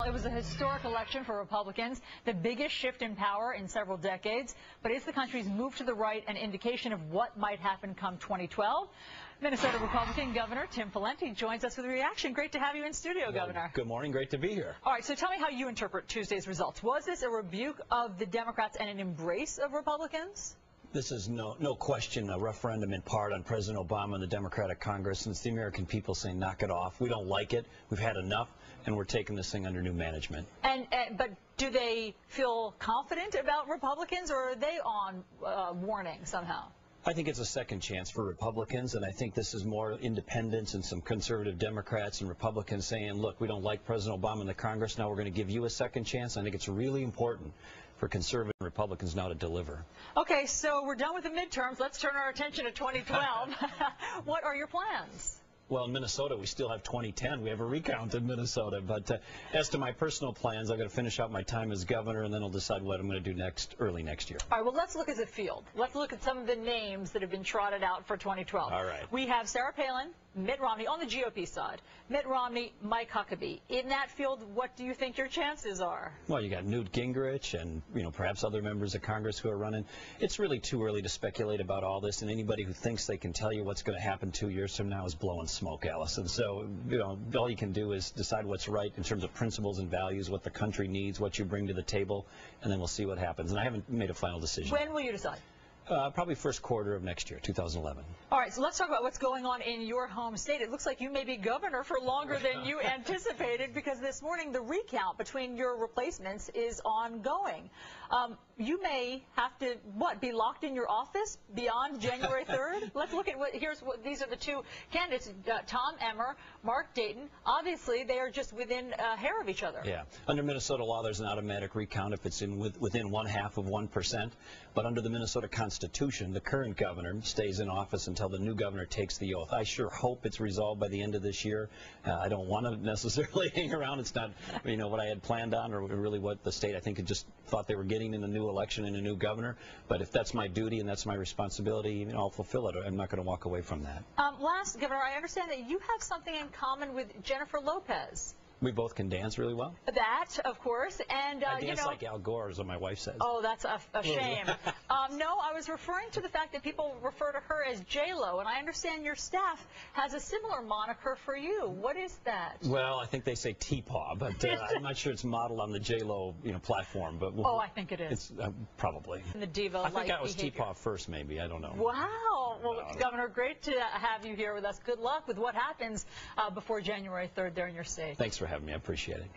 it was a historic election for Republicans, the biggest shift in power in several decades. But is the country's move to the right an indication of what might happen come 2012? Minnesota Republican Governor Tim Pawlenty joins us with a reaction. Great to have you in studio, Governor. Good morning. Great to be here. All right, so tell me how you interpret Tuesday's results. Was this a rebuke of the Democrats and an embrace of Republicans? This is no question a referendum in part on President Obama and the Democratic Congress, and it's the American people saying knock it off. We don't like it. We've had enough, and we're taking this thing under new management. But do they feel confident about Republicans, or are they on warning somehow? I think it's a second chance for Republicans, and I think this is more independents and some conservative Democrats and Republicans saying, look, we don't like President Obama and the Congress, now we're going to give you a second chance. I think it's really important for conservative Republicans now to deliver. Okay, so we're done with the midterms. Let's turn our attention to 2012. What are your plans? Well, in Minnesota, we still have 2010. We have a recount in Minnesota. But as to my personal plans, I've got to finish out my time as governor, and then I'll decide what I'm going to do early next year. All right, well, let's look as a field. Let's look at some of the names that have been trotted out for 2012. All right. We have Sarah Palin, Mitt Romney on the GOP side, Mitt Romney, Mike Huckabee. In that field, what do you think your chances are? Well, you got Newt Gingrich and, perhaps other members of Congress who are running. It's really too early to speculate about all this, and anybody who thinks they can tell you what's going to happen 2 years from now is blowing smoke, Allison. So, all you can do is decide what's right in terms of principles and values, what the country needs, what you bring to the table, and then we'll see what happens. And I haven't made a final decision. When will you decide? Probably first quarter of next year, 2011. All right, so let's talk about what's going on in your home state. It looks like you may be governor for longer than you anticipated, because this morning the recount between your replacements is ongoing. You may have to, be locked in your office beyond January 3rd? Let's look at these are the two candidates, Tom Emmer, Mark Dayton. Obviously, they are just within a hair of each other. Yeah. Under Minnesota law, there's an automatic recount if it's within 0.5%. But under the Minnesota Constitution, the current governor stays in office until the new governor takes the oath. I sure hope it's resolved by the end of this year. I don't want to necessarily hang around. It's not, what I had planned on, or really what the state, I think, had just thought they were getting in a new election and a new governor. But if that's my duty and that's my responsibility, I'll fulfill it. I'm not going to walk away from that. Last, Governor, I understand that you have something in common with Jennifer Lopez. We both can dance really well. That, of course, and I dance like Al Gore, is what my wife says. Oh, that's a shame. No, I was referring to the fact that people refer to her as J-Lo, and I understand your staff has a similar moniker for you. What is that? Well, I think they say T-Paw, but I'm not sure it's modeled on the J-Lo platform. But I think it is. It's probably. The diva-like I think I was behavior. T-Paw first, maybe. I don't know. Wow. Well, Governor, great to have you here with us. Good luck with what happens before January 3rd there in your state. Thanks for having me. I appreciate it.